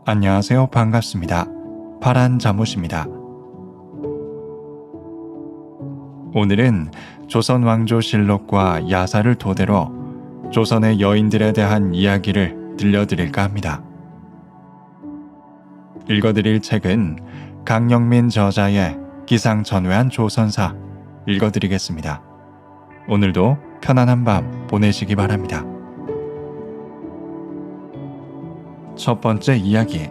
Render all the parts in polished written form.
안녕하세요. 반갑습니다. 파란 잠옷입니다. 오늘은 조선 왕조실록과 야사를 토대로 조선의 여인들에 대한 이야기를 들려드릴까 합니다. 읽어드릴 책은 강영민 저자의 기상천외한 조선사 읽어드리겠습니다. 오늘도 편안한 밤 보내시기 바랍니다. 첫 번째 이야기.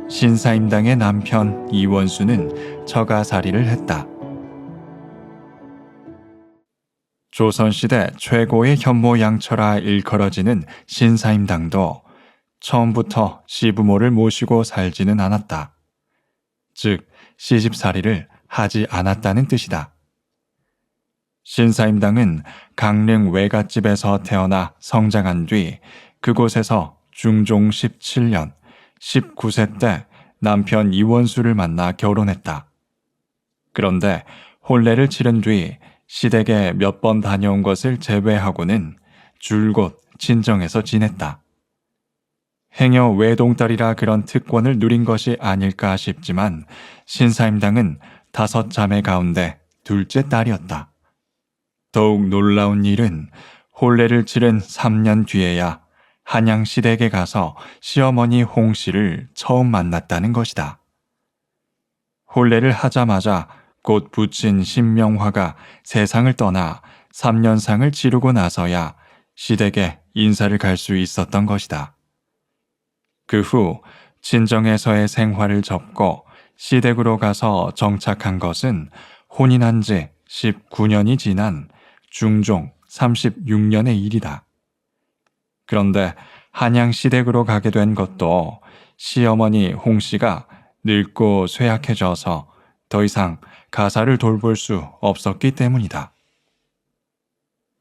신사임당의 남편 이원수는 처가살이를 했다. 조선시대 최고의 현모양처라 일컬어지는 신사임당도 처음부터 시부모를 모시고 살지는 않았다. 즉, 시집살이를 하지 않았다는 뜻이다. 신사임당은 강릉 외갓집에서 태어나 성장한 뒤 그곳에서 중종 17년 19세 때 남편 이원수를 만나 결혼했다. 그런데 혼례를 치른 뒤 시댁에 몇 번 다녀온 것을 제외하고는 줄곧 친정에서 지냈다. 행여 외동딸이라 그런 특권을 누린 것이 아닐까 싶지만 신사임당은 5자매 가운데 둘째 딸이었다. 더욱 놀라운 일은 혼례를 치른 3년 뒤에야 한양시댁에 가서 시어머니 홍씨를 처음 만났다는 것이다. 혼례를 하자마자 곧 부친 신명화가 세상을 떠나 3년상을 치르고 나서야 시댁에 인사를 갈 수 있었던 것이다. 그 후 친정에서의 생활을 접고 시댁으로 가서 정착한 것은 혼인한 지 19년이 지난 중종 36년의 일이다. 그런데 한양시댁으로 가게 된 것도 시어머니 홍씨가 늙고 쇠약해져서 더 이상 가사를 돌볼 수 없었기 때문이다.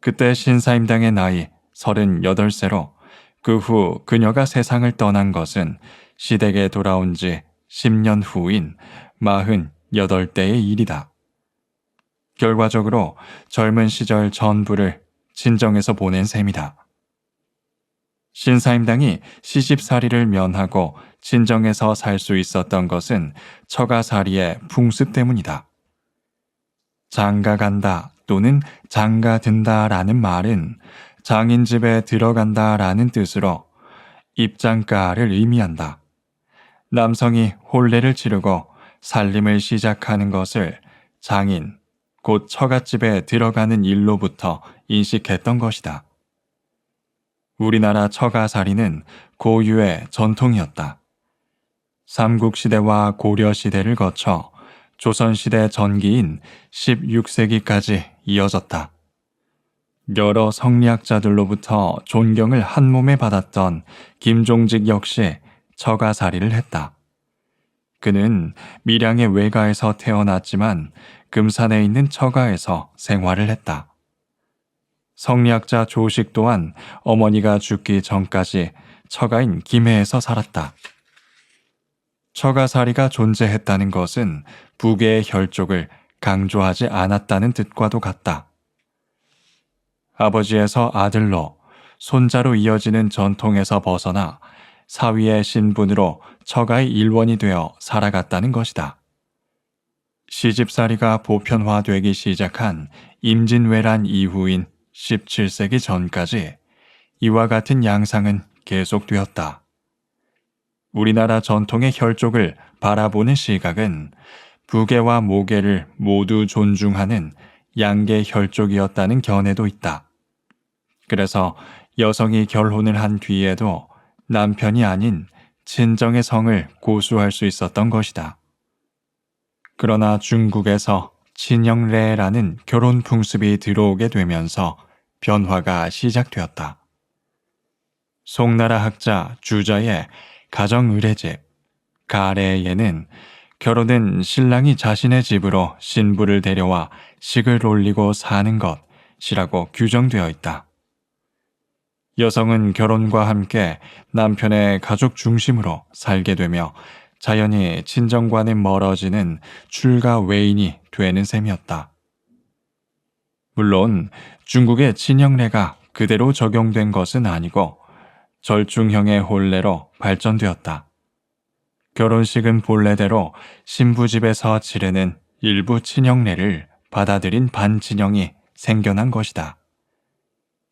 그때 신사임당의 나이 38세로 그 후 그녀가 세상을 떠난 것은 시댁에 돌아온 지 10년 후인 48대의 일이다. 결과적으로 젊은 시절 전부를 친정에서 보낸 셈이다. 신사임당이 시집살이를 면하고 친정에서 살 수 있었던 것은 처가살이의 풍습 때문이다. 장가간다 또는 장가든다라는 말은 장인집에 들어간다라는 뜻으로 입장가를 의미한다. 남성이 혼례를 치르고 살림을 시작하는 것을 장인, 곧 처갓집에 들어가는 일로부터 인식했던 것이다. 우리나라 처가살이는 고유의 전통이었다. 삼국시대와 고려시대를 거쳐 조선시대 전기인 16세기까지 이어졌다. 여러 성리학자들로부터 존경을 한몸에 받았던 김종직 역시 처가살이를 했다. 그는 밀양의 외가에서 태어났지만 금산에 있는 처가에서 생활을 했다. 성리학자 조식 또한 어머니가 죽기 전까지 처가인 김해에서 살았다. 처가살이가 존재했다는 것은 부계의 혈족을 강조하지 않았다는 뜻과도 같다. 아버지에서 아들로, 손자로 이어지는 전통에서 벗어나 사위의 신분으로 처가의 일원이 되어 살아갔다는 것이다. 시집살이가 보편화되기 시작한 임진왜란 이후인 17세기 전까지 이와 같은 양상은 계속되었다. 우리나라 전통의 혈족을 바라보는 시각은 부계와 모계를 모두 존중하는 양계 혈족이었다는 견해도 있다. 그래서 여성이 결혼을 한 뒤에도 남편이 아닌 친정의 성을 고수할 수 있었던 것이다. 그러나 중국에서 친영례라는 결혼 풍습이 들어오게 되면서 변화가 시작되었다. 송나라 학자 주자의 가정의례집 가래에는 결혼은 신랑이 자신의 집으로 신부를 데려와 식을 올리고 사는 것이라고 규정되어 있다. 여성은 결혼과 함께 남편의 가족 중심으로 살게 되며 자연히 친정과는 멀어지는 출가 외인이 되는 셈이었다. 물론 중국의 친형례가 그대로 적용된 것은 아니고 절충형의 혼례로 발전되었다. 결혼식은 본래대로 신부 집에서 치르는 일부 친형례를 받아들인 반친형이 생겨난 것이다.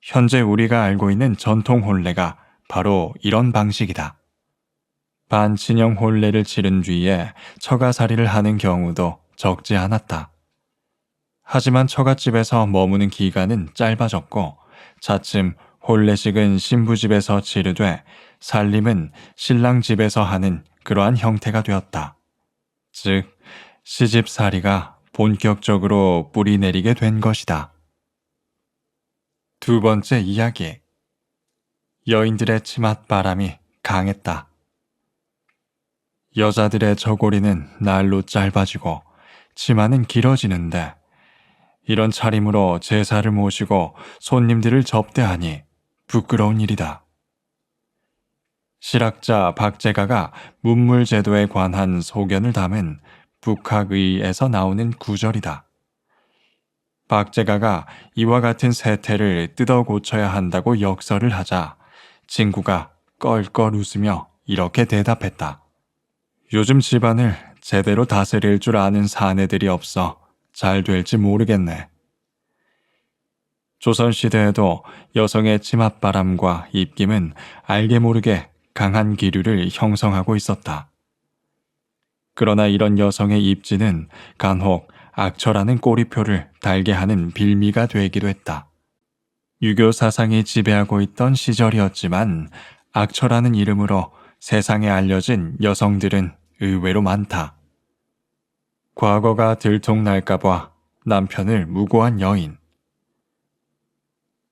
현재 우리가 알고 있는 전통 혼례가 바로 이런 방식이다. 반친형 혼례를 치른 뒤에 처가살이를 하는 경우도 적지 않았다. 하지만 처갓집에서 머무는 기간은 짧아졌고 차츰 혼례식은 신부 집에서 치르되 살림은 신랑 집에서 하는 그러한 형태가 되었다. 즉, 시집살이가 본격적으로 뿌리 내리게 된 것이다. 두 번째 이야기. 여인들의 치맛바람이 강했다. 여자들의 저고리는 날로 짧아지고 치마는 길어지는데 이런 차림으로 제사를 모시고 손님들을 접대하니 부끄러운 일이다. 실학자 박제가가 문물제도에 관한 소견을 담은 북학의에서 나오는 구절이다. 박제가가 이와 같은 세태를 뜯어 고쳐야 한다고 역설을 하자 친구가 껄껄 웃으며 이렇게 대답했다. 요즘 집안을 제대로 다스릴 줄 아는 사내들이 없어 잘 될지 모르겠네. 조선시대에도 여성의 치맛바람과 입김은 알게 모르게 강한 기류를 형성하고 있었다. 그러나 이런 여성의 입지는 간혹 악처라는 꼬리표를 달게 하는 빌미가 되기도 했다. 유교 사상이 지배하고 있던 시절이었지만 악처라는 이름으로 세상에 알려진 여성들은 의외로 많다. 과거가 들통날까봐 남편을 무고한 여인.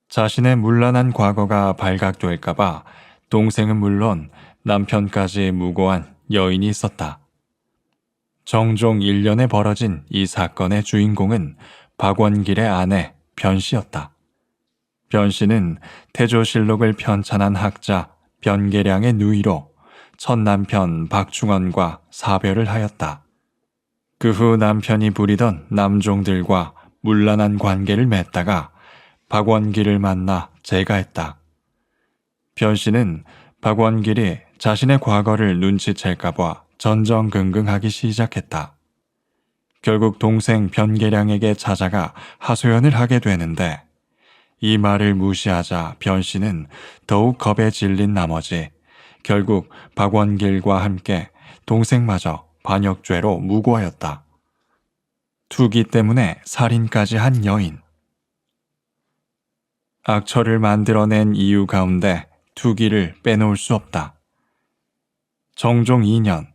자신의 문란한 과거가 발각될까봐 동생은 물론 남편까지 무고한 여인이 있었다. 정종 1년에 벌어진 이 사건의 주인공은 박원길의 아내 변씨였다. 변씨는 태조실록을 편찬한 학자 변계량의 누이로 첫 남편 박충원과 사별을 하였다. 그 후 남편이 부리던 남종들과 문란한 관계를 맺다가 박원길을 만나 재가했다. 변씨는 박원길이 자신의 과거를 눈치챌까봐 전전긍긍하기 시작했다. 결국 동생 변계량에게 찾아가 하소연을 하게 되는데 이 말을 무시하자 변씨는 더욱 겁에 질린 나머지 결국 박원길과 함께 동생마저 반역죄로 무고하였다. 투기 때문에 살인까지 한 여인. 악처를 만들어낸 이유 가운데 투기를 빼놓을 수 없다. 정종 2년,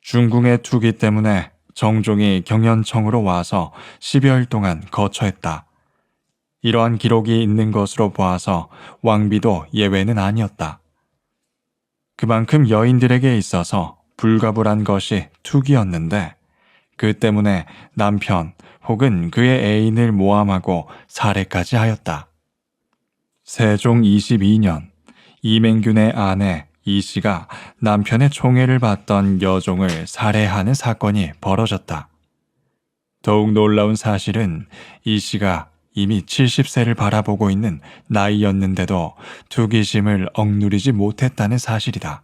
중궁의 투기 때문에 정종이 경연청으로 와서 10여일 동안 거처했다. 이러한 기록이 있는 것으로 보아서 왕비도 예외는 아니었다. 그만큼 여인들에게 있어서 불가불한 것이 투기였는데 그 때문에 남편 혹은 그의 애인을 모함하고 살해까지 하였다. 세종 22년 이맹균의 아내 이씨가 남편의 총애를 받던 여종을 살해하는 사건이 벌어졌다. 더욱 놀라운 사실은 이씨가 이미 70세를 바라보고 있는 나이였는데도 투기심을 억누르지 못했다는 사실이다.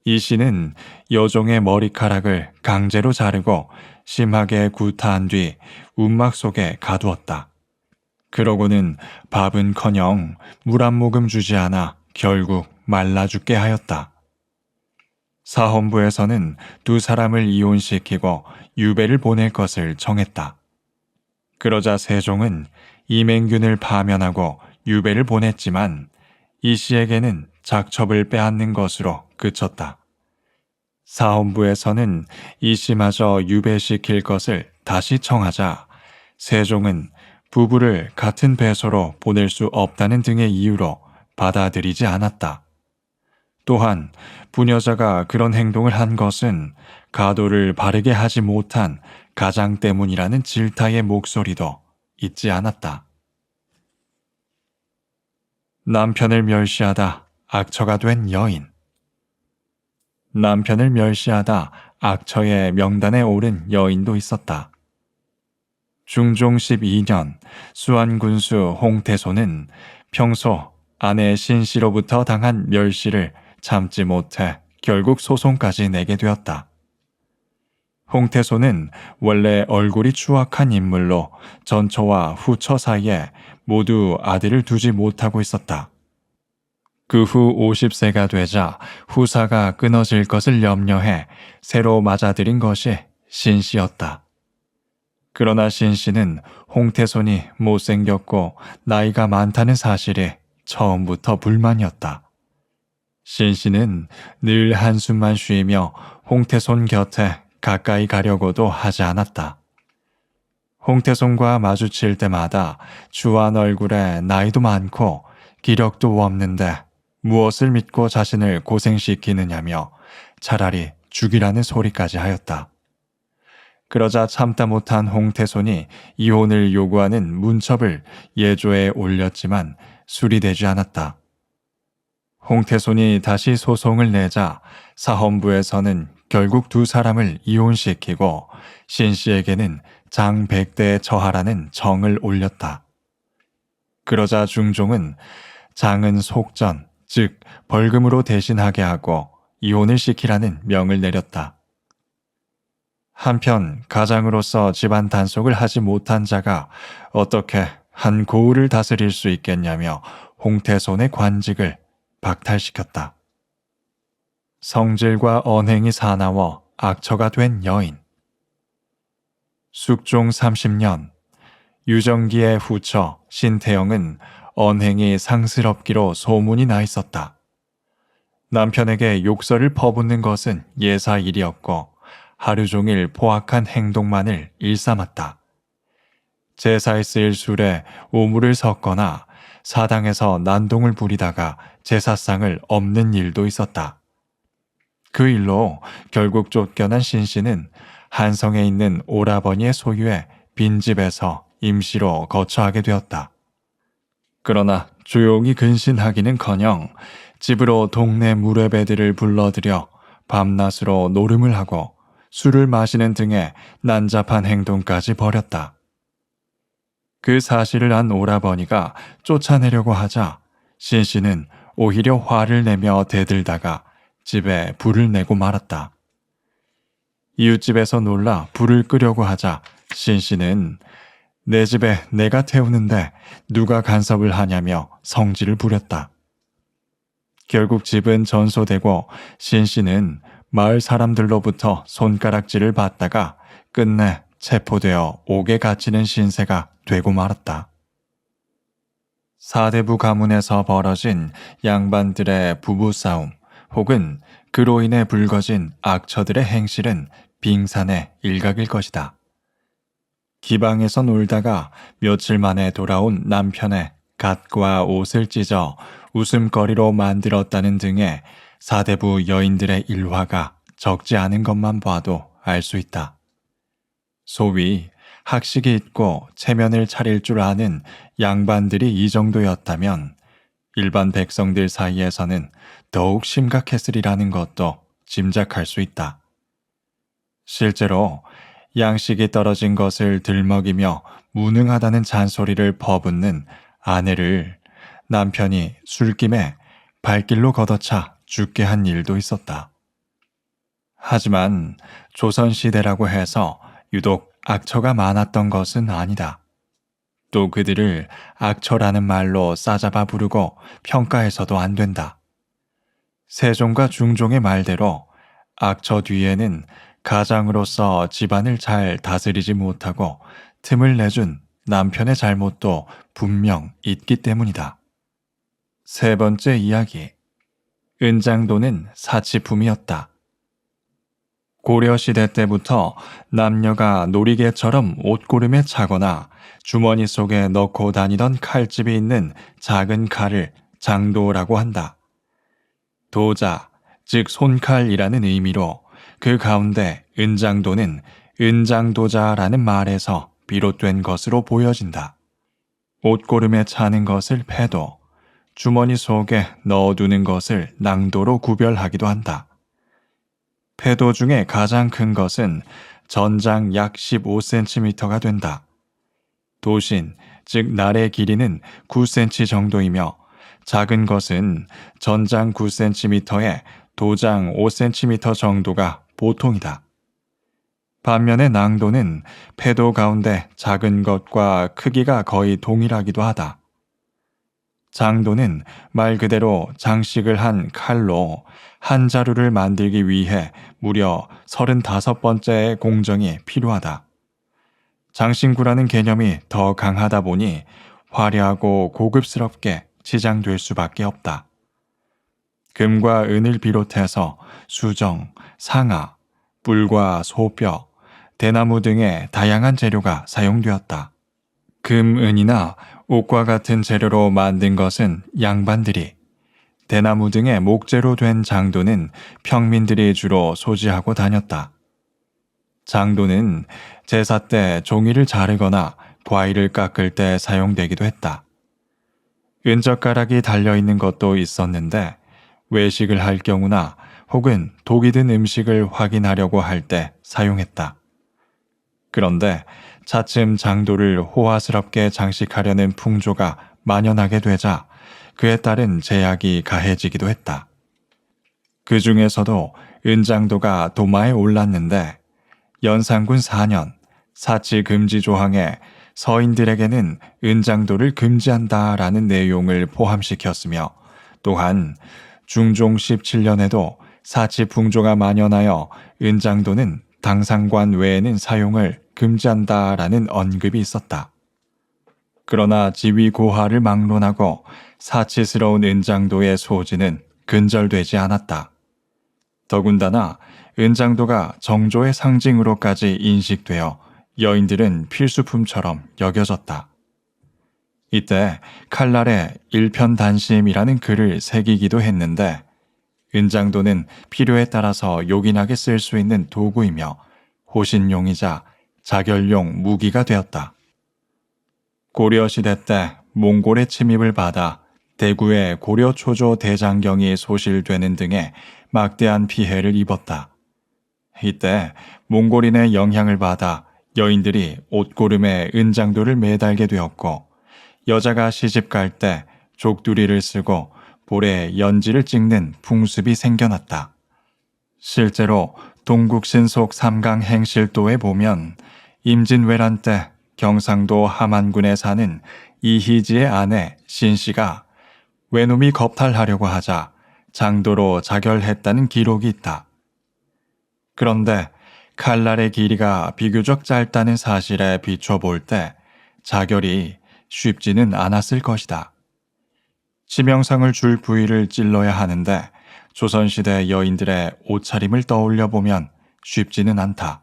이씨는 여종의 머리카락을 강제로 자르고 심하게 구타한 뒤 움막 속에 가두었다. 그러고는 밥은커녕 물 한 모금 주지 않아 결국 말라 죽게 하였다. 사헌부에서는 두 사람을 이혼시키고 유배를 보낼 것을 정했다. 그러자 세종은 이맹균을 파면하고 유배를 보냈지만 이 씨에게는 작첩을 빼앗는 것으로 그쳤다. 사헌부에서는 이 씨마저 유배시킬 것을 다시 청하자 세종은 부부를 같은 배소로 보낼 수 없다는 등의 이유로 받아들이지 않았다. 또한 부녀자가 그런 행동을 한 것은 가도를 바르게 하지 못한 가장 때문이라는 질타의 목소리도 잊지 않았다. 남편을 멸시하다 악처가 된 여인. 남편을 멸시하다 악처의 명단에 오른 여인도 있었다. 중종 12년 수안군수 홍태소는 평소 아내 신씨로부터 당한 멸시를 참지 못해 결국 소송까지 내게 되었다. 홍태소는 원래 얼굴이 추악한 인물로 전처와 후처 사이에 모두 아들을 두지 못하고 있었다. 그 후 50세가 되자 후사가 끊어질 것을 염려해 새로 맞아들인 것이 신씨였다. 그러나 신씨는 홍태손이 못생겼고 나이가 많다는 사실이 처음부터 불만이었다. 신씨는 늘 한숨만 쉬며 홍태손 곁에 가까이 가려고도 하지 않았다. 홍태손과 마주칠 때마다 주한 얼굴에 나이도 많고 기력도 없는데 무엇을 믿고 자신을 고생시키느냐며 차라리 죽이라는 소리까지 하였다. 그러자 참다 못한 홍태손이 이혼을 요구하는 문첩을 예조에 올렸지만 수리되지 않았다. 홍태손이 다시 소송을 내자 사헌부에서는 결국 두 사람을 이혼시키고 신씨에게는 장 100대에 처하라는 정을 올렸다. 그러자 중종은 장은 속전, 즉 벌금으로 대신하게 하고 이혼을 시키라는 명을 내렸다. 한편 가장으로서 집안 단속을 하지 못한 자가 어떻게 한 고을을 다스릴 수 있겠냐며 홍태손의 관직을 박탈시켰다. 성질과 언행이 사나워 악처가 된 여인. 숙종 30년 유정기의 후처 신태영은 언행이 상스럽기로 소문이 나 있었다. 남편에게 욕설을 퍼붓는 것은 예사일이었고 하루 종일 포악한 행동만을 일삼았다. 제사에 쓰일 술에 오물을 섞거나 사당에서 난동을 부리다가 제사상을 엎는 일도 있었다. 그 일로 결국 쫓겨난 신씨는 한성에 있는 오라버니의 소유의 빈집에서 임시로 거처하게 되었다. 그러나 조용히 근신하기는커녕 집으로 동네 무례배들을 불러들여 밤낮으로 노름을 하고 술을 마시는 등의 난잡한 행동까지 벌였다. 그 사실을 안 오라버니가 쫓아내려고 하자 신씨는 오히려 화를 내며 대들다가 집에 불을 내고 말았다. 이웃집에서 놀라 불을 끄려고 하자 신씨는 내 집에 내가 태우는데 누가 간섭을 하냐며 성질을 부렸다. 결국 집은 전소되고 신씨는 마을 사람들로부터 손가락질을 받다가 끝내 체포되어 옥에 갇히는 신세가 되고 말았다. 사대부 가문에서 벌어진 양반들의 부부싸움 혹은 그로 인해 불거진 악처들의 행실은 빙산의 일각일 것이다. 기방에서 놀다가 며칠 만에 돌아온 남편의 갓과 옷을 찢어 웃음거리로 만들었다는 등의 사대부 여인들의 일화가 적지 않은 것만 봐도 알 수 있다. 소위 학식이 있고 체면을 차릴 줄 아는 양반들이 이 정도였다면 일반 백성들 사이에서는 더욱 심각했으리라는 것도 짐작할 수 있다. 실제로 양식이 떨어진 것을 들먹이며 무능하다는 잔소리를 퍼붓는 아내를 남편이 술김에 발길로 걷어차 죽게 한 일도 있었다. 하지만 조선시대라고 해서 유독 악처가 많았던 것은 아니다. 또 그들을 악처라는 말로 싸잡아 부르고 평가해서도 안 된다. 세종과 중종의 말대로 악처 뒤에는 가장으로서 집안을 잘 다스리지 못하고 틈을 내준 남편의 잘못도 분명 있기 때문이다. 세 번째 이야기. 은장도는 사치품이었다. 고려시대 때부터 남녀가 놀이개처럼 옷고름에 차거나 주머니 속에 넣고 다니던 칼집이 있는 작은 칼을 장도라고 한다. 도자, 즉 손칼이라는 의미로 그 가운데 은장도는 은장도자라는 말에서 비롯된 것으로 보여진다. 옷고름에 차는 것을 패도, 주머니 속에 넣어두는 것을 낭도로 구별하기도 한다. 패도 중에 가장 큰 것은 전장 약 15cm가 된다. 도신, 즉 날의 길이는 9cm 정도이며 작은 것은 전장 9cm에 도장 5cm 정도가 보통이다. 반면에 낭도는 패도 가운데 작은 것과 크기가 거의 동일하기도 하다. 장도는 말 그대로 장식을 한 칼로 한 자루를 만들기 위해 무려 35번째의 공정이 필요하다. 장신구라는 개념이 더 강하다 보니 화려하고 고급스럽게 치장될 수밖에 없다. 금과 은을 비롯해서 수정, 상아, 뿔과 소뼈, 대나무 등의 다양한 재료가 사용되었다. 금, 은이나 옷과 같은 재료로 만든 것은 양반들이, 대나무 등의 목재로 된 장도는 평민들이 주로 소지하고 다녔다. 장도는 제사 때 종이를 자르거나 과일을 깎을 때 사용되기도 했다. 은젓가락이 달려있는 것도 있었는데 외식을 할 경우나 혹은 독이 든 음식을 확인하려고 할 때 사용했다. 그런데 차츰 장도를 호화스럽게 장식하려는 풍조가 만연하게 되자 그에 따른 제약이 가해지기도 했다. 그 중에서도 은장도가 도마에 올랐는데 연산군 4년 사치 금지 조항에 서인들에게는 은장도를 금지한다라는 내용을 포함시켰으며 또한 중종 17년에도 사치 풍조가 만연하여 은장도는 당상관 외에는 사용을 금지한다라는 언급이 있었다. 그러나 지위 고하를 막론하고 사치스러운 은장도의 소지는 근절되지 않았다. 더군다나 은장도가 정조의 상징으로까지 인식되어 여인들은 필수품처럼 여겨졌다. 이때 칼날에 일편단심이라는 글을 새기기도 했는데 은장도는 필요에 따라서 요긴하게 쓸 수 있는 도구이며 호신용이자 자결용 무기가 되었다. 고려시대 때 몽골의 침입을 받아 대구의 고려 초조 대장경이 소실되는 등의 막대한 피해를 입었다. 이때 몽골인의 영향을 받아 여인들이 옷고름에 은장도를 매달게 되었고 여자가 시집갈 때 족두리를 쓰고 볼에 연지를 찍는 풍습이 생겨났다. 실제로 동국신속 삼강행실도에 보면 임진왜란 때 경상도 함안군에 사는 이희지의 아내 신씨가 외놈이 겁탈하려고 하자 장도로 자결했다는 기록이 있다. 그런데 칼날의 길이가 비교적 짧다는 사실에 비춰볼 때 자결이 쉽지는 않았을 것이다. 치명상을 줄 부위를 찔러야 하는데 조선시대 여인들의 옷차림을 떠올려 보면 쉽지는 않다.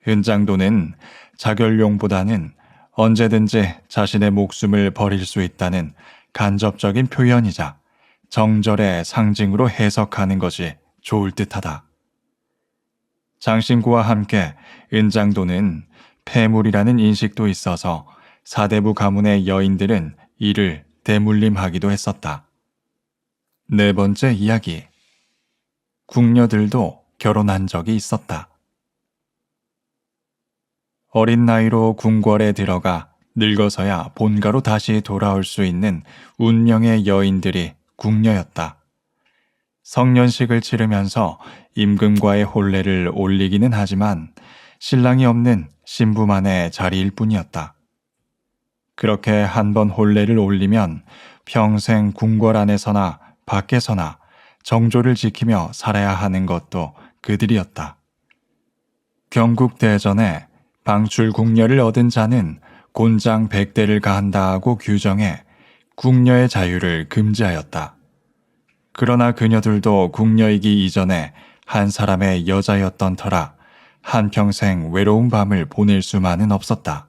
은장도는 자결용보다는 언제든지 자신의 목숨을 버릴 수 있다는 간접적인 표현이자 정절의 상징으로 해석하는 것이 좋을 듯하다. 장신구와 함께 은장도는 폐물이라는 인식도 있어서 사대부 가문의 여인들은 이를 대물림하기도 했었다. 네 번째 이야기. 궁녀들도 결혼한 적이 있었다. 어린 나이로 궁궐에 들어가 늙어서야 본가로 다시 돌아올 수 있는 운명의 여인들이 궁녀였다. 성년식을 치르면서 임금과의 혼례를 올리기는 하지만 신랑이 없는 신부만의 자리일 뿐이었다. 그렇게 한 번 혼례를 올리면 평생 궁궐 안에서나 밖에서나 정조를 지키며 살아야 하는 것도 그들이었다. 경국대전에 방출 궁녀를 얻은 자는 곤장 100대를 가한다고 규정해 궁녀의 자유를 금지하였다. 그러나 그녀들도 궁녀이기 이전에 한 사람의 여자였던 터라 한평생 외로운 밤을 보낼 수만은 없었다.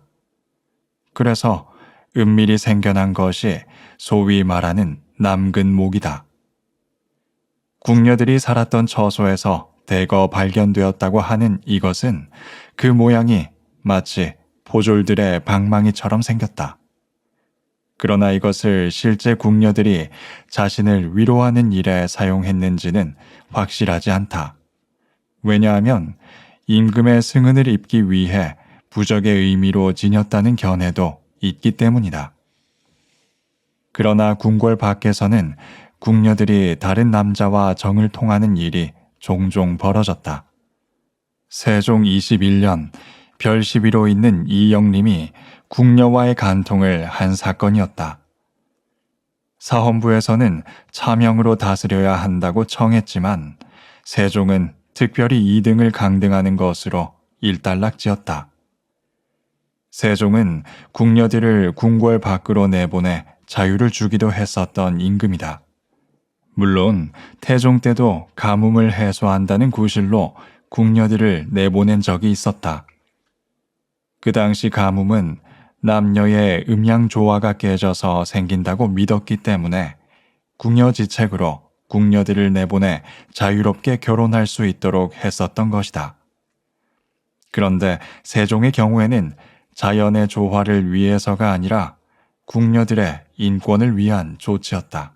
그래서 은밀히 생겨난 것이 소위 말하는 남근목이다. 궁녀들이 살았던 처소에서 대거 발견되었다고 하는 이것은 그 모양이 마치 포졸들의 방망이처럼 생겼다. 그러나 이것을 실제 궁녀들이 자신을 위로하는 일에 사용했는지는 확실하지 않다. 왜냐하면 임금의 승은을 입기 위해 부적의 의미로 지녔다는 견해도 있기 때문이다. 그러나 궁궐 밖에서는 궁녀들이 다른 남자와 정을 통하는 일이 종종 벌어졌다. 세종 21년 별 12로 있는 이영림이 궁녀와의 간통을 한 사건이었다. 사헌부에서는 차명으로 다스려야 한다고 청했지만 세종은 특별히 2등을 강등하는 것으로 일단락지었다. 세종은 궁녀들을 궁궐 밖으로 내보내 자유를 주기도 했었던 임금이다. 물론 태종 때도 가뭄을 해소한다는 구실로 궁녀들을 내보낸 적이 있었다. 그 당시 가뭄은 남녀의 음양 조화가 깨져서 생긴다고 믿었기 때문에 궁여지책으로 궁녀들을 내보내 자유롭게 결혼할 수 있도록 했었던 것이다. 그런데 세종의 경우에는 자연의 조화를 위해서가 아니라 궁녀들의 인권을 위한 조치였다.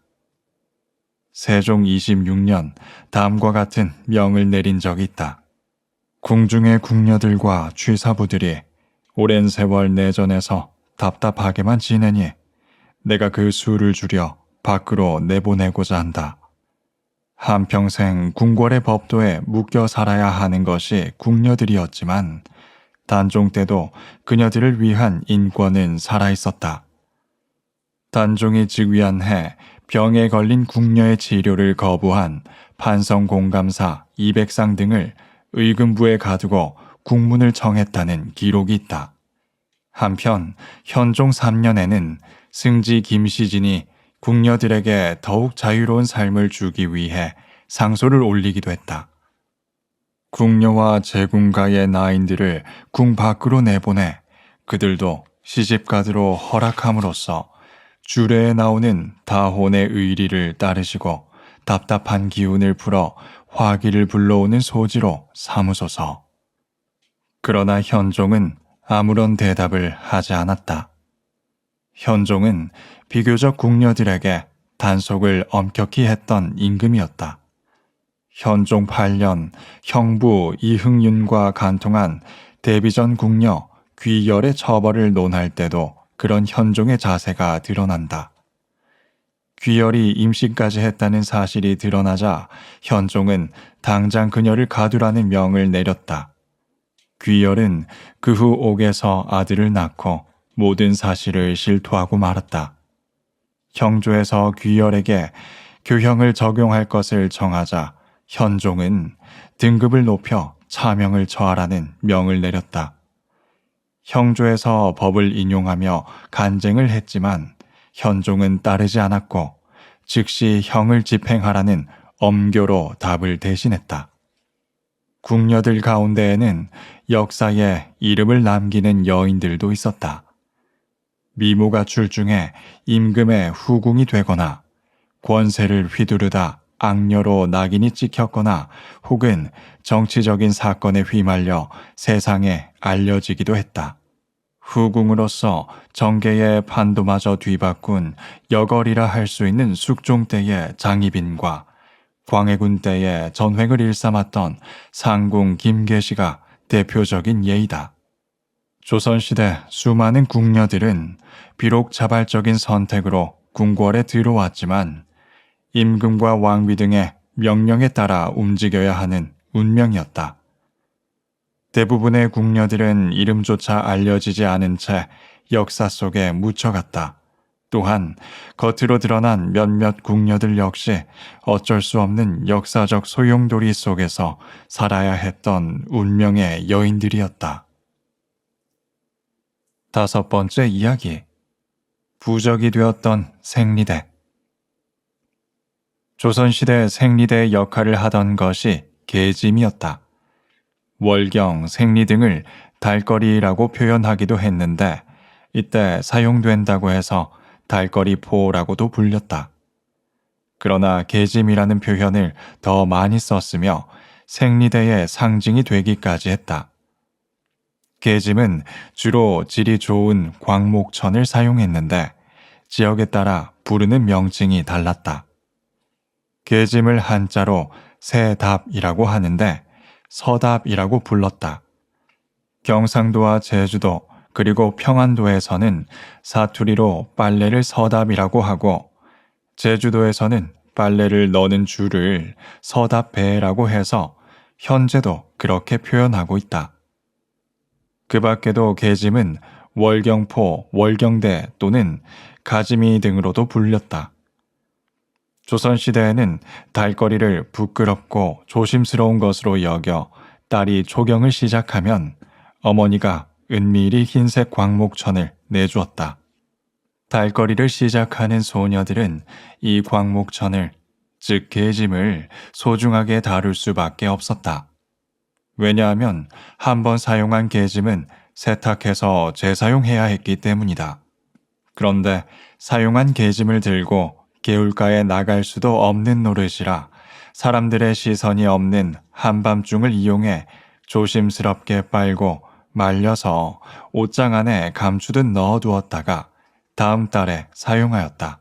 세종 26년 다음과 같은 명을 내린 적이 있다. 궁중의 궁녀들과 취사부들이 오랜 세월 내전에서 답답하게만 지내니 내가 그 수를 줄여 밖으로 내보내고자 한다. 한평생 궁궐의 법도에 묶여 살아야 하는 것이 궁녀들이었지만 단종 때도 그녀들을 위한 인권은 살아있었다. 단종이 즉위한 해 병에 걸린 궁녀의 치료를 거부한 판성공감사 200상 등을 의금부에 가두고 국문을 청했다는 기록이 있다. 한편 현종 3년에는 승지 김시진이 궁녀들에게 더욱 자유로운 삶을 주기 위해 상소를 올리기도 했다. 궁녀와 제궁가의 나인들을 궁 밖으로 내보내 그들도 시집가도록 허락함으로써 주례에 나오는 다혼의 의리를 따르시고 답답한 기운을 풀어 화기를 불러오는 소지로 삼으소서. 그러나 현종은 아무런 대답을 하지 않았다. 현종은 비교적 궁녀들에게 단속을 엄격히 했던 임금이었다. 현종 8년 형부 이흥윤과 간통한 대비전 궁녀 귀열의 처벌을 논할 때도 그런 현종의 자세가 드러난다. 귀열이 임신까지 했다는 사실이 드러나자 현종은 당장 그녀를 가두라는 명을 내렸다. 귀열은 그 후 옥에서 아들을 낳고 모든 사실을 실토하고 말았다. 형조에서 귀열에게 교형을 적용할 것을 정하자 현종은 등급을 높여 차명을 처하라는 명을 내렸다. 형조에서 법을 인용하며 간쟁을 했지만 현종은 따르지 않았고 즉시 형을 집행하라는 엄교로 답을 대신했다. 궁녀들 가운데에는 역사에 이름을 남기는 여인들도 있었다. 미모가 출중해 임금의 후궁이 되거나 권세를 휘두르다 악녀로 낙인이 찍혔거나 혹은 정치적인 사건에 휘말려 세상에 알려지기도 했다. 후궁으로서 정계의 판도마저 뒤바꾼 여걸이라 할 수 있는 숙종 때의 장희빈과 광해군 때의 전횡을 일삼았던 상궁 김계시가 대표적인 예이다. 조선시대 수많은 궁녀들은 비록 자발적인 선택으로 궁궐에 들어왔지만 임금과 왕비 등의 명령에 따라 움직여야 하는 운명이었다. 대부분의 궁녀들은 이름조차 알려지지 않은 채 역사 속에 묻혀갔다. 또한 겉으로 드러난 몇몇 궁녀들 역시 어쩔 수 없는 역사적 소용돌이 속에서 살아야 했던 운명의 여인들이었다. 5번째 이야기. 부적이 되었던 생리대. 조선시대 생리대의 역할을 하던 것이 계짐이었다. 월경, 생리 등을 달거리라고 표현하기도 했는데 이때 사용된다고 해서 달거리포라고도 불렸다. 그러나 계짐이라는 표현을 더 많이 썼으며 생리대의 상징이 되기까지 했다. 계짐은 주로 질이 좋은 광목천을 사용했는데 지역에 따라 부르는 명칭이 달랐다. 계짐을 한자로 새답이라고 하는데 서답이라고 불렀다. 경상도와 제주도 그리고 평안도에서는 사투리로 빨래를 서답이라고 하고 제주도에서는 빨래를 넣는 줄을 서답배라고 해서 현재도 그렇게 표현하고 있다. 그 밖에도 계짐은 월경포, 월경대 또는 가지미 등으로도 불렸다. 조선시대에는 달거리를 부끄럽고 조심스러운 것으로 여겨 딸이 초경을 시작하면 어머니가 은밀히 흰색 광목천을 내주었다. 달거리를 시작하는 소녀들은 이 광목천을, 즉 계짐을 소중하게 다룰 수밖에 없었다. 왜냐하면 한 번 사용한 계짐은 세탁해서 재사용해야 했기 때문이다. 그런데 사용한 계짐을 들고 개울가에 나갈 수도 없는 노릇이라 사람들의 시선이 없는 한밤중을 이용해 조심스럽게 빨고 말려서 옷장 안에 감추듯 넣어두었다가 다음 달에 사용하였다.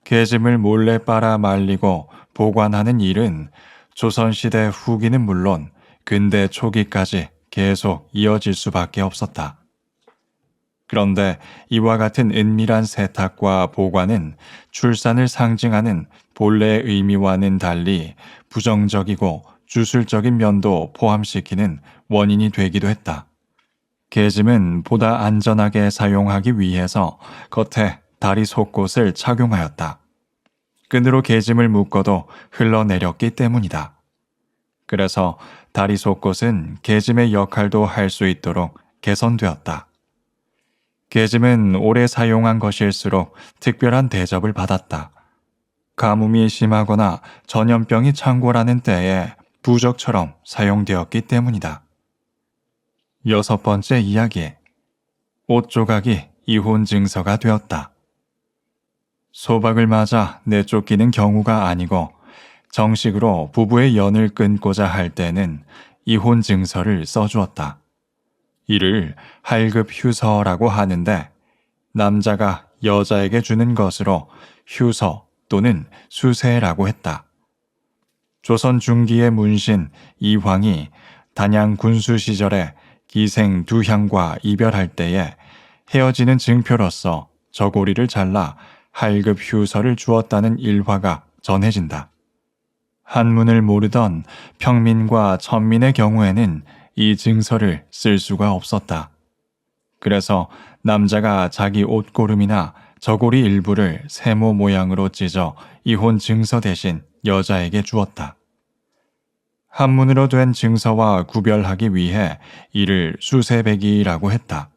계짐을 몰래 빨아 말리고 보관하는 일은 조선시대 후기는 물론 근대 초기까지 계속 이어질 수밖에 없었다. 그런데 이와 같은 은밀한 세탁과 보관은 출산을 상징하는 본래의 의미와는 달리 부정적이고 주술적인 면도 포함시키는 원인이 되기도 했다. 계짐은 보다 안전하게 사용하기 위해서 겉에 다리 속옷을 착용하였다. 끈으로 계짐을 묶어도 흘러내렸기 때문이다. 그래서 다리 속옷은 계짐의 역할도 할 수 있도록 개선되었다. 계짐은 오래 사용한 것일수록 특별한 대접을 받았다. 가뭄이 심하거나 전염병이 창궐하는 때에 부적처럼 사용되었기 때문이다. 6번째 이야기. 옷 조각이 이혼 증서가 되었다. 소박을 맞아 내쫓기는 경우가 아니고 정식으로 부부의 연을 끊고자 할 때는 이혼 증서를 써주었다. 이를 할급 휴서라고 하는데 남자가 여자에게 주는 것으로 휴서 또는 수세라고 했다. 조선 중기의 문신 이황이 단양 군수 시절에 기생 두향과 이별할 때에 헤어지는 증표로서 저고리를 잘라 할급 휴서를 주었다는 일화가 전해진다. 한문을 모르던 평민과 천민의 경우에는 이 증서를 쓸 수가 없었다. 그래서 남자가 자기 옷고름이나 저고리 일부를 세모 모양으로 찢어 이혼 증서 대신 여자에게 주었다. 한문으로 된 증서와 구별하기 위해 이를 수세배기라고 했다.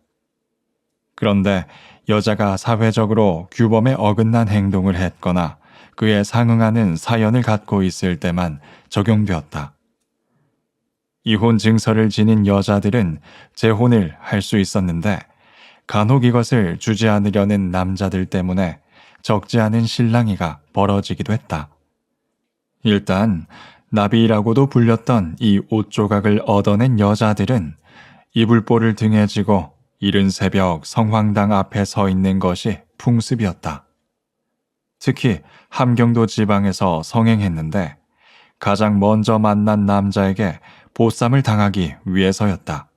그런데 여자가 사회적으로 규범에 어긋난 행동을 했거나 그에 상응하는 사연을 갖고 있을 때만 적용되었다. 이혼 증서를 지닌 여자들은 재혼을 할 수 있었는데 간혹 이것을 주지 않으려는 남자들 때문에 적지 않은 실랑이가 벌어지기도 했다. 일단 나비라고도 불렸던 이 옷 조각을 얻어낸 여자들은 이불보를 등에 지고 이른 새벽 성황당 앞에 서 있는 것이 풍습이었다. 특히 함경도 지방에서 성행했는데 가장 먼저 만난 남자에게 보쌈을 당하기 위해서였다.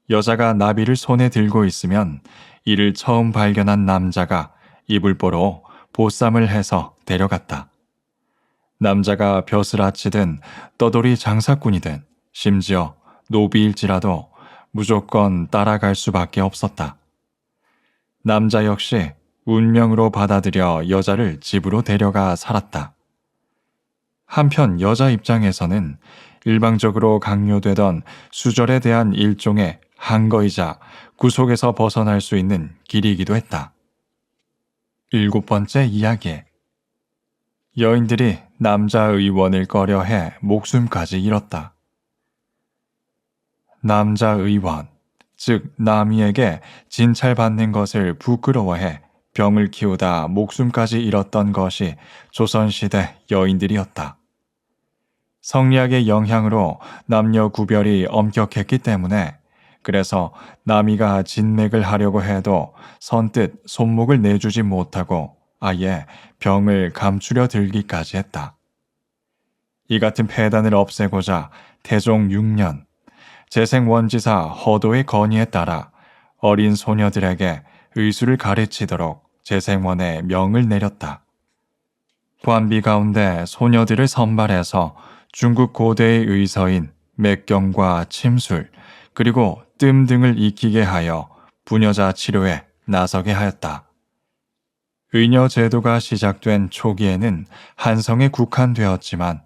여자가 나비를 손에 들고 있으면 이를 처음 발견한 남자가 이불보로 보쌈을 해서 데려갔다. 남자가 벼슬 아치든 떠돌이 장사꾼이든 심지어 노비일지라도 무조건 따라갈 수밖에 없었다. 남자 역시 운명으로 받아들여 여자를 집으로 데려가 살았다. 한편 여자 입장에서는 일방적으로 강요되던 수절에 대한 일종의 한거이자 구속에서 벗어날 수 있는 길이기도 했다. 7번째 이야기. 여인들이 남자 의원을 꺼려해 목숨까지 잃었다. 남자 의원, 즉 남이에게 진찰받는 것을 부끄러워해 병을 키우다 목숨까지 잃었던 것이 조선시대 여인들이었다. 성리학의 영향으로 남녀 구별이 엄격했기 때문에 그래서 남이가 진맥을 하려고 해도 선뜻 손목을 내주지 못하고 아예 병을 감추려 들기까지 했다. 이 같은 폐단을 없애고자 태종 6년 재생원지사 허도의 건의에 따라 어린 소녀들에게 의술을 가르치도록 재생원에 명을 내렸다. 관비 가운데 소녀들을 선발해서 중국 고대의 의서인 맥경과 침술, 그리고 뜸 등을 익히게 하여 부녀자 치료에 나서게 하였다. 의녀 제도가 시작된 초기에는 한성에 국한되었지만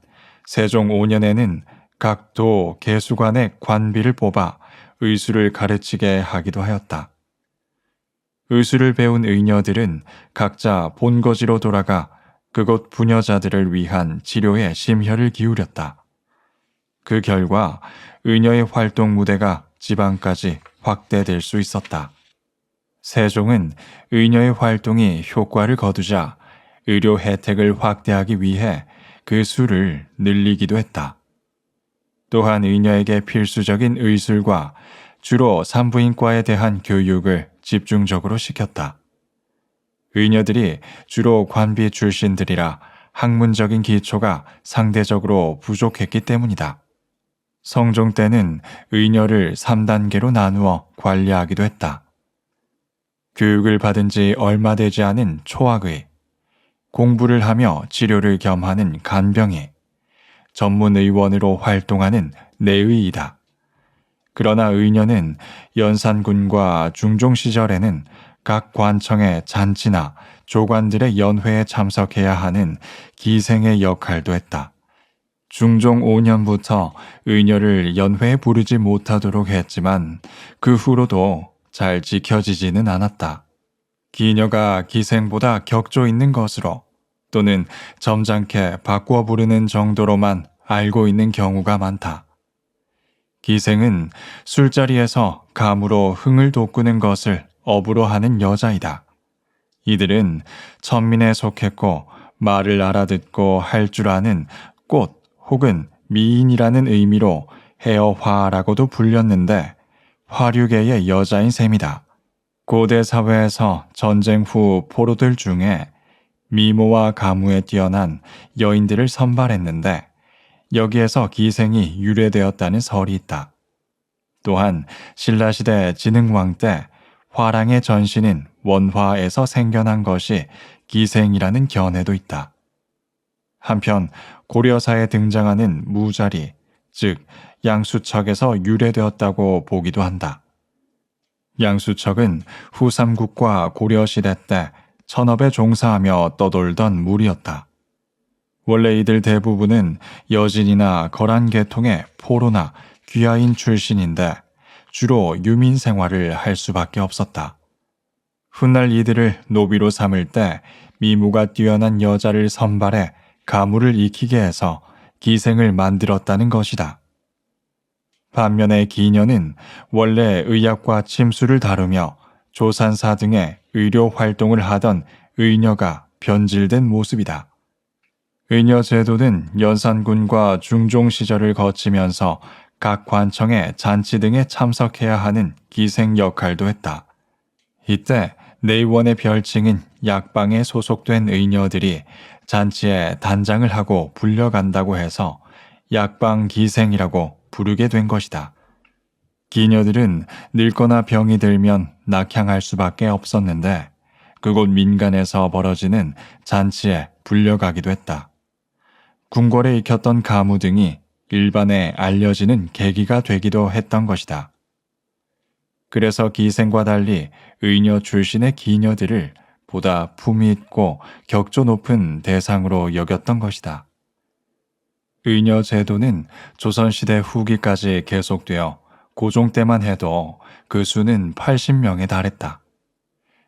세종 5년에는 각 도 개수관의 관비를 뽑아 의술을 가르치게 하기도 하였다. 의술을 배운 의녀들은 각자 본거지로 돌아가 그곳 부녀자들을 위한 치료에 심혈을 기울였다. 그 결과 의녀의 활동 무대가 지방까지 확대될 수 있었다. 세종은 의녀의 활동이 효과를 거두자 의료 혜택을 확대하기 위해 그 수를 늘리기도 했다. 또한 의녀에게 필수적인 의술과 주로 산부인과에 대한 교육을 집중적으로 시켰다. 의녀들이 주로 관비 출신들이라 학문적인 기초가 상대적으로 부족했기 때문이다. 성종 때는 의녀를 3단계로 나누어 관리하기도 했다. 교육을 받은 지 얼마 되지 않은 초학의, 공부를 하며 치료를 겸하는 간병의, 전문 의원으로 활동하는 내의이다. 그러나 의녀는 연산군과 중종 시절에는 각 관청의 잔치나 조관들의 연회에 참석해야 하는 기생의 역할도 했다. 중종 5년부터 의녀를 연회에 부르지 못하도록 했지만 그 후로도 잘 지켜지지는 않았다. 기녀가 기생보다 격조 있는 것으로 또는 점잖게 바꾸어 부르는 정도로만 알고 있는 경우가 많다. 기생은 술자리에서 감으로 흥을 돋구는 것을 업으로 하는 여자이다. 이들은 천민에 속했고 말을 알아듣고 할 줄 아는 꽃 혹은 미인이라는 의미로 해어화라고도 불렸는데 화류계의 여자인 셈이다. 고대 사회에서 전쟁 후 포로들 중에 미모와 가무에 뛰어난 여인들을 선발했는데 여기에서 기생이 유래되었다는 설이 있다. 또한 신라시대 진흥왕 때 화랑의 전신인 원화에서 생겨난 것이 기생이라는 견해도 있다. 한편 고려사에 등장하는 무자리, 즉 양수척에서 유래되었다고 보기도 한다. 양수척은 후삼국과 고려시대 때 천업에 종사하며 떠돌던 무리였다. 원래 이들 대부분은 여진이나 거란 계통의 포로나 귀하인 출신인데 주로 유민 생활을 할 수밖에 없었다. 훗날 이들을 노비로 삼을 때 미모가 뛰어난 여자를 선발해 가무를 익히게 해서 기생을 만들었다는 것이다. 반면에 기녀는 원래 의학과 침수를 다루며 조산사 등의 의료 활동을 하던 의녀가 변질된 모습이다. 의녀 제도는 연산군과 중종 시절을 거치면서 각 관청의 잔치 등에 참석해야 하는 기생 역할도 했다. 이때 내의원의 별칭인 약방에 소속된 의녀들이 잔치에 단장을 하고 불려간다고 해서 약방 기생이라고 부르게 된 것이다. 기녀들은 늙거나 병이 들면 낙향할 수밖에 없었는데 그곳 민간에서 벌어지는 잔치에 불려가기도 했다. 궁궐에 익혔던 가무 등이 일반에 알려지는 계기가 되기도 했던 것이다. 그래서 기생과 달리 의녀 출신의 기녀들을 보다 품위 있고 격조 높은 대상으로 여겼던 것이다. 의녀 제도는 조선시대 후기까지 계속되어 고종 때만 해도 그 수는 80명에 달했다.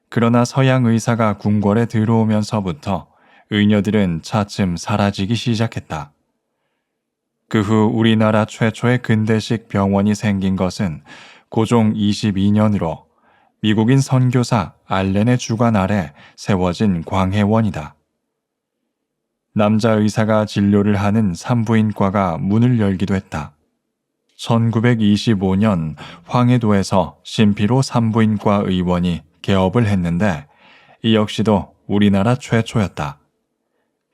그러나 서양 의사가 궁궐에 들어오면서부터 의녀들은 차츰 사라지기 시작했다. 그 후 우리나라 최초의 근대식 병원이 생긴 것은 고종 22년으로 미국인 선교사 알렌의 주관 아래 세워진 광해원이다. 남자 의사가 진료를 하는 산부인과가 문을 열기도 했다. 1925년 황해도에서 신피로 산부인과 의원이 개업을 했는데 이 역시도 우리나라 최초였다.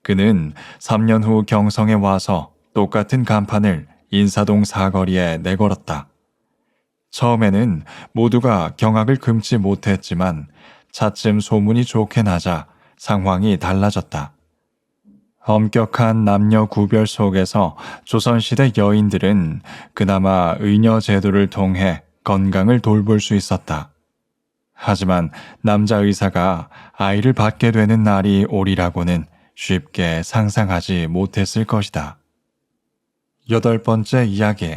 그는 3년 후 경성에 와서 똑같은 간판을 인사동 사거리에 내걸었다. 처음에는 모두가 경악을 금치 못했지만 차츰 소문이 좋게 나자 상황이 달라졌다. 엄격한 남녀 구별 속에서 조선시대 여인들은 그나마 의녀 제도를 통해 건강을 돌볼 수 있었다. 하지만 남자 의사가 아이를 받게 되는 날이 오리라고는 쉽게 상상하지 못했을 것이다. 8번째 이야기.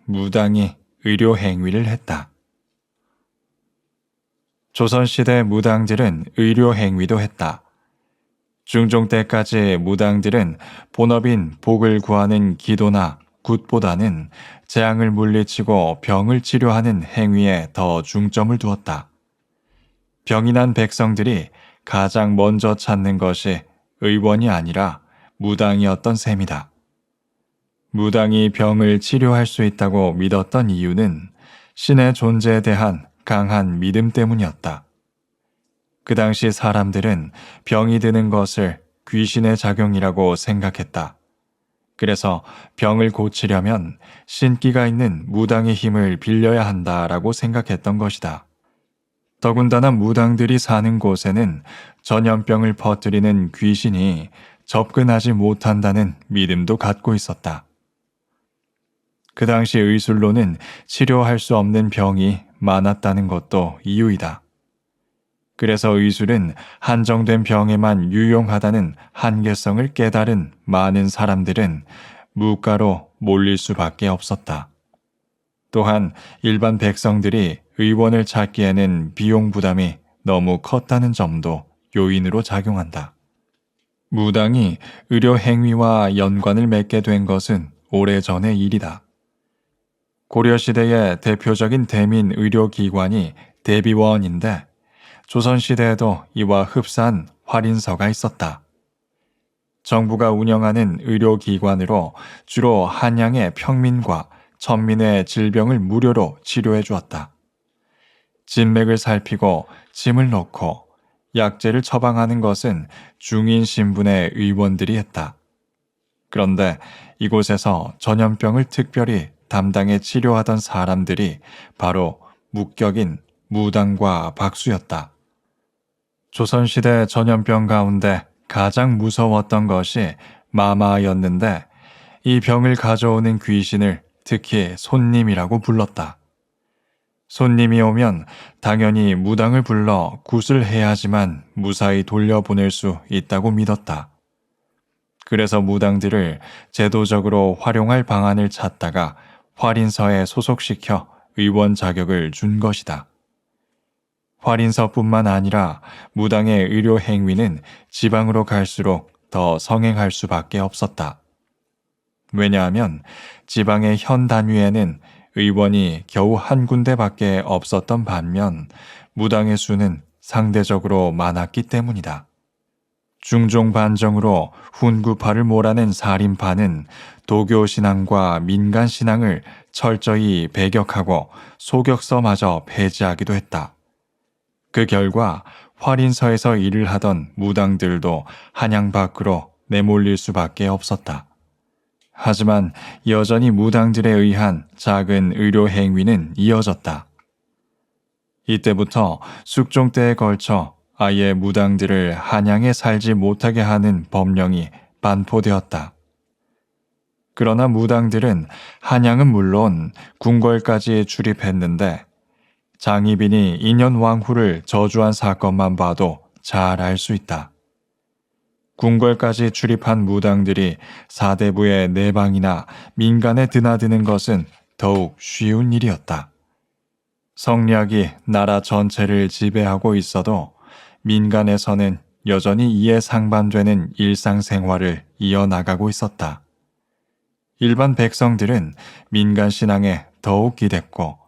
무당이 의료 행위를 했다. 조선시대 무당들은 의료 행위도 했다. 중종 때까지 무당들은 본업인 복을 구하는 기도나 굿보다는 재앙을 물리치고 병을 치료하는 행위에 더 중점을 두었다. 병이 난 백성들이 가장 먼저 찾는 것이 의원이 아니라 무당이었던 셈이다. 무당이 병을 치료할 수 있다고 믿었던 이유는 신의 존재에 대한 강한 믿음 때문이었다. 그 당시 사람들은 병이 드는 것을 귀신의 작용이라고 생각했다. 그래서 병을 고치려면 신기가 있는 무당의 힘을 빌려야 한다라고 생각했던 것이다. 더군다나 무당들이 사는 곳에는 전염병을 퍼뜨리는 귀신이 접근하지 못한다는 믿음도 갖고 있었다. 그 당시 의술로는 치료할 수 없는 병이 많았다는 것도 이유이다. 그래서 의술은 한정된 병에만 유용하다는 한계성을 깨달은 많은 사람들은 무가로 몰릴 수밖에 없었다. 또한 일반 백성들이 의원을 찾기에는 비용 부담이 너무 컸다는 점도 요인으로 작용한다. 무당이 의료 행위와 연관을 맺게 된 것은 오래전의 일이다. 고려시대의 대표적인 대민 의료기관이 대비원인데 조선시대에도 이와 흡사한 활인서가 있었다. 정부가 운영하는 의료기관으로 주로 한양의 평민과 천민의 질병을 무료로 치료해 주었다. 진맥을 살피고 짐을 놓고 약재를 처방하는 것은 중인 신분의 의원들이 했다. 그런데 이곳에서 전염병을 특별히 담당해 치료하던 사람들이 바로 묵격인 무당과 박수였다. 조선시대 전염병 가운데 가장 무서웠던 것이 마마였는데 이 병을 가져오는 귀신을 특히 손님이라고 불렀다. 손님이 오면 당연히 무당을 불러 굿을 해야지만 무사히 돌려보낼 수 있다고 믿었다. 그래서 무당들을 제도적으로 활용할 방안을 찾다가 활인서에 소속시켜 의원 자격을 준 것이다. 활인서뿐만 아니라 무당의 의료 행위는 지방으로 갈수록 더 성행할 수밖에 없었다. 왜냐하면 지방의 현 단위에는 의원이 겨우 한 군데밖에 없었던 반면 무당의 수는 상대적으로 많았기 때문이다. 중종 반정으로 훈구파를 몰아낸 살인파는 도교 신앙과 민간 신앙을 철저히 배격하고 소격서마저 폐지하기도 했다. 그 결과 활인서에서 일을 하던 무당들도 한양 밖으로 내몰릴 수밖에 없었다. 하지만 여전히 무당들에 의한 작은 의료 행위는 이어졌다. 이때부터 숙종 때에 걸쳐 아예 무당들을 한양에 살지 못하게 하는 법령이 반포되었다. 그러나 무당들은 한양은 물론 궁궐까지 출입했는데 장희빈이 인현왕후를 저주한 사건만 봐도 잘 알 수 있다. 궁궐까지 출입한 무당들이 사대부의 내방이나 민간에 드나드는 것은 더욱 쉬운 일이었다. 성략이 나라 전체를 지배하고 있어도 민간에서는 여전히 이에 상반되는 일상생활을 이어나가고 있었다. 일반 백성들은 민간 신앙에 더욱 기댔고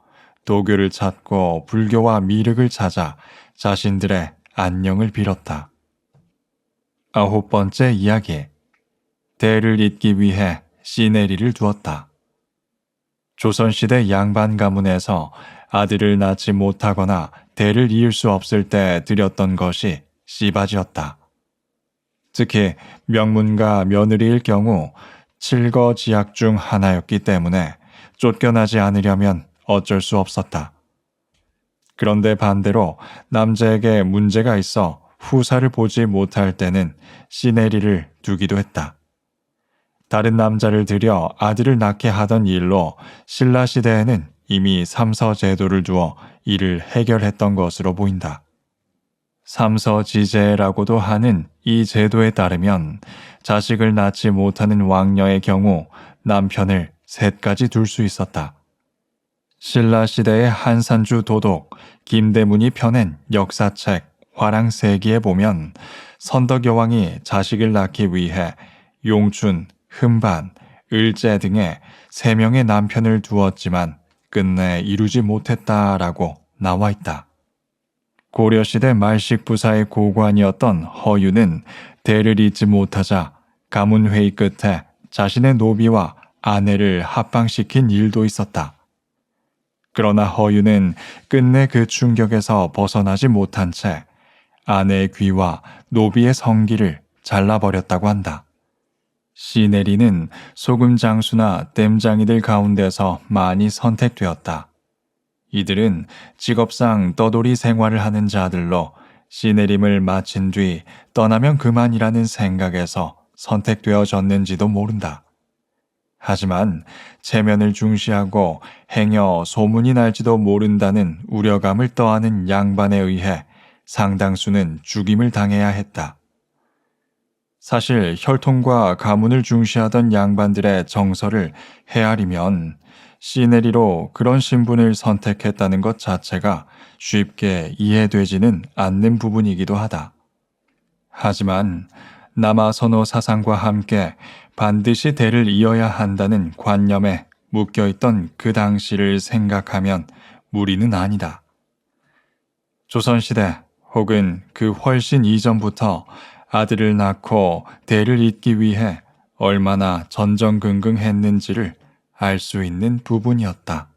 도교를 찾고 불교와 미륵을 찾아 자신들의 안녕을 빌었다. 9번째 이야기. 대를 잇기 위해 시내리를 두었다. 조선시대 양반 가문에서 아들을 낳지 못하거나 대를 이을 수 없을 때 드렸던 것이 씨바지였다. 특히 명문가 며느리일 경우 칠거지약 중 하나였기 때문에 쫓겨나지 않으려면 어쩔 수 없었다. 그런데 반대로 남자에게 문제가 있어 후사를 보지 못할 때는 시네리를 두기도 했다. 다른 남자를 들여 아들을 낳게 하던 일로 신라 시대에는 이미 삼서제도를 두어 이를 해결했던 것으로 보인다. 삼서지제라고도 하는 이 제도에 따르면 자식을 낳지 못하는 왕녀의 경우 남편을 셋까지 둘 수 있었다. 신라 시대의 한산주 도독 김대문이 펴낸 역사책 화랑세기에 보면 선덕 여왕이 자식을 낳기 위해 용춘, 흠반, 을제 등의 3명의 남편을 두었지만 끝내 이루지 못했다라고 나와 있다. 고려시대 말식부사의 고관이었던 허유는 대를 잇지 못하자 가문회의 끝에 자신의 노비와 아내를 합방시킨 일도 있었다. 그러나 허유는 끝내 그 충격에서 벗어나지 못한 채 아내의 귀와 노비의 성기를 잘라버렸다고 한다. 시네리는 소금 장수나 댐장이들 가운데서 많이 선택되었다. 이들은 직업상 떠돌이 생활을 하는 자들로 시내림을 마친 뒤 떠나면 그만이라는 생각에서 선택되어졌는지도 모른다. 하지만 체면을 중시하고 행여 소문이 날지도 모른다는 우려감을 떠안은 양반에 의해 상당수는 죽임을 당해야 했다. 사실 혈통과 가문을 중시하던 양반들의 정서를 헤아리면 시네리로 그런 신분을 선택했다는 것 자체가 쉽게 이해되지는 않는 부분이기도 하다. 하지만 남아선호 사상과 함께 반드시 대를 이어야 한다는 관념에 묶여있던 그 당시를 생각하면 무리는 아니다. 조선시대 혹은 그 훨씬 이전부터 아들을 낳고 대를 잇기 위해 얼마나 전전긍긍했는지를 알 수 있는 부분이었다.